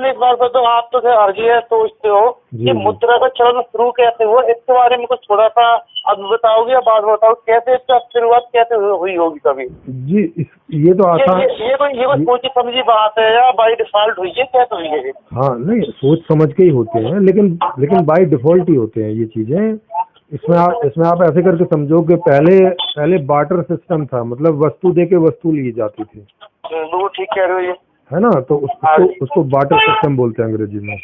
इस बार पर तो आप तो अर्जी सोचते हो कि मुद्रा का चलन शुरू कैसे हुआ, इसके बारे में कुछ थोड़ा सा अब बताओगे या बाद बताओ, कैसे इसका शुरुआत कैसे हुई होगी कभी? जी ये तो आसान, ये कोई सोची समझी बात है या बाई डिफॉल्ट हुई है, कैसे हुई है? हाँ नहीं, सोच समझ के ही होते हैं, लेकिन बाई डिफॉल्ट ही होते हैं ये चीजें। इसमें आप ऐसे करके समझो कि पहले बार्टर सिस्टम था, मतलब वस्तु दे के वस्तु ली जाती थी। वो ठीक कह रहे हो ये, है ना, तो उसको बार्टर सिस्टम बोलते हैं अंग्रेजी में,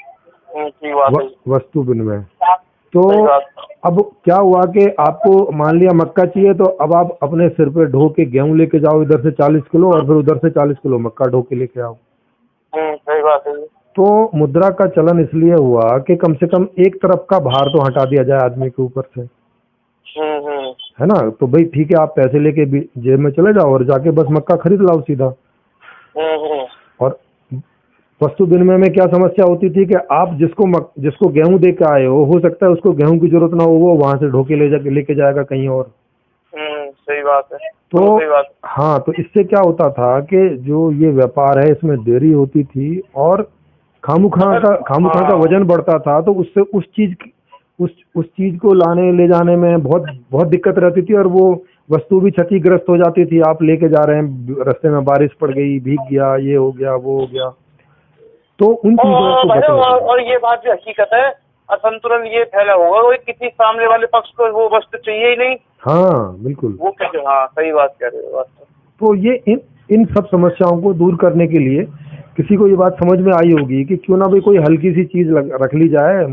वस्तु विनिमय। तो अब क्या हुआ कि आपको मान लिया मक्का चाहिए, तो अब आप अपने सिर पे ढो के गेहूं लेके जाओ इधर से 40 किलो, और फिर उधर से 40 किलो मक्का ढो के लेके आओ। सही बात है। तो मुद्रा का चलन इसलिए हुआ कि कम से कम एक तरफ का भार तो हटा दिया जाए आदमी के ऊपर से। है ना, तो भाई ठीक है, आप पैसे लेके जेब में चले जाओ और जाके बस मक्का खरीद लाओ सीधा। और वस्तु विनिमय में क्या समस्या होती थी कि आप जिसको गेहूं दे के आए हो सकता है उसको गेहूं की जरूरत ना हो, वो वहां से ढोके लेके जाएगा कहीं और। सही बात है। तो सही बात। हाँ, तो इससे क्या होता था कि जो ये व्यापार है इसमें देरी होती थी और खामोखा का वजन बढ़ता था, तो उससे उस चीज को ले जाने में बहुत दिक्कत रहती थी, और वो वस्तु भी क्षतिग्रस्त हो जाती थी। आप लेके जा रहे हैं, रास्ते में बारिश पड़ गई, भीग गया, ये हो गया, वो हो गया, तो उन चीजों और ये बात भी हकीकत है, असंतुलन ये फैला होगा, वो किसी सामने वाले पक्ष को वो वस्तु चाहिए ही नहीं। हाँ बिल्कुल, वो कैसे, हाँ सही बात कह रहे हो। तो ये इन सब समस्याओं को दूर करने के लिए किसी को ये बात समझ में आई होगी कि क्यों ना भाई कोई हल्की सी चीज रख ली जाए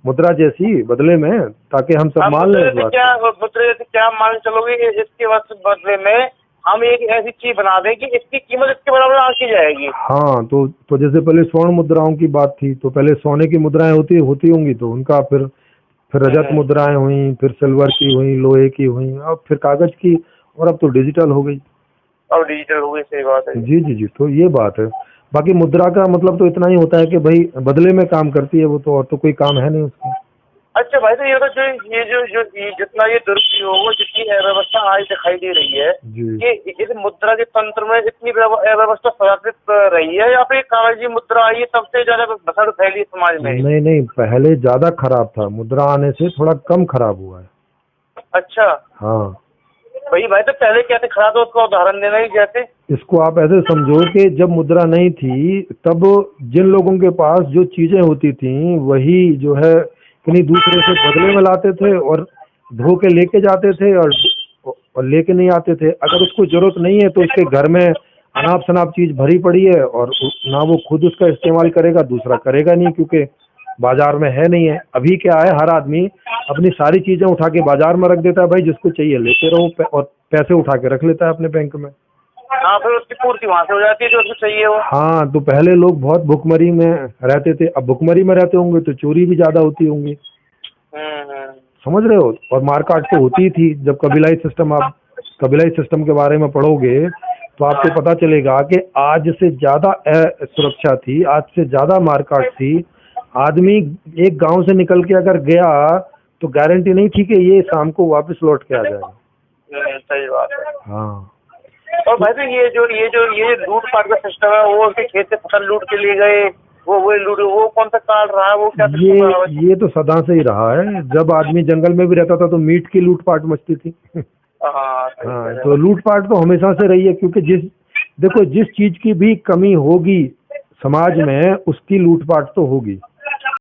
मुद्रा जैसी बदले में, ताकि हम सब मान लें। मुद्रा जैसे क्या मान चलोगे, इसके बदले में हम एक ऐसी चीज बना दें कि इसकी कीमत इसके बराबर आंकी जाएगी। हाँ, तो जैसे पहले स्वर्ण मुद्राओं की बात थी, तो पहले सोने की मुद्राएं होती होंगी, तो उनका फिर रजत मुद्राएं हुई, फिर सिल्वर की हुई, लोहे की हुई, अब फिर कागज की, और अब तो डिजिटल हो गई। सही बात है। जी, तो ये बात है। बाकी मुद्रा का मतलब तो इतना ही होता है कि भाई बदले में काम करती है वो, तो और तो कोई काम है नहीं उसका। अच्छा भाई, तो ये तो जो जितना ये दुरुपयोग, जितनी अव्यवस्था आज दिखाई दे रही है कि इस मुद्रा के तंत्र में इतनी अव्यवस्था संरक्षित रही है, या फिर कागजी मुद्रा आई है तब से ज्यादा भसड़ फैली समाज में? नहीं, पहले ज्यादा खराब था, मुद्रा आने से थोड़ा कम खराब हुआ है। अच्छा, हाँ भाई तो पहले कैसे खराब था, उसका उदाहरण देना ही जैसे। इसको आप ऐसे समझो कि जब मुद्रा नहीं थी तब जिन लोगों के पास जो चीजें होती थी वही जो है किन्हीं दूसरे से बदले में लाते थे और धो के लेके जाते थे, और लेके नहीं आते थे। अगर उसको जरूरत नहीं है तो उसके घर में अनाप शनाप चीज भरी पड़ी है, और ना वो खुद उसका इस्तेमाल करेगा, दूसरा करेगा नहीं, क्योंकि बाजार में है नहीं है। अभी क्या है, हर आदमी अपनी सारी चीजें उठा के बाजार में रख देता है, भाई जिसको चाहिए लेते रहो, और पैसे उठा के रख लेता है अपने बैंक में। हाँ, फिर उसकी पूर्ति वहाँ से हो जाती है जो उसको चाहिए हो। हाँ, तो पहले लोग बहुत भुखमरी में रहते थे, अब भुखमरी में रहते होंगे तो चोरी भी ज्यादा होती होंगी। समझ रहे हो, और मारकाट तो होती थी। जब कबीलाई सिस्टम के बारे में पढ़ोगे तो आपको पता चलेगा कि आज से ज्यादा सुरक्षा थी, आज से ज्यादा मारकाट थी। आदमी एक गांव से निकल के अगर गया तो गारंटी नहीं थी कि ये शाम को वापस लौट के आ जाएगा। सही बात है। हाँ, और भाई तो ये लूटपाट का सिस्टम है, वो उसके खेत से फसल लूट के ले गए, वो कौन सा काल रहा है, वो क्या ये तो सदा से ही रहा है। जब आदमी जंगल में भी रहता था तो मीट की लूटपाट मचती थी। हाँ, तो लूटपाट तो हमेशा से रही है, क्योंकि जिस चीज की भी कमी होगी समाज में उसकी लूटपाट तो होगी।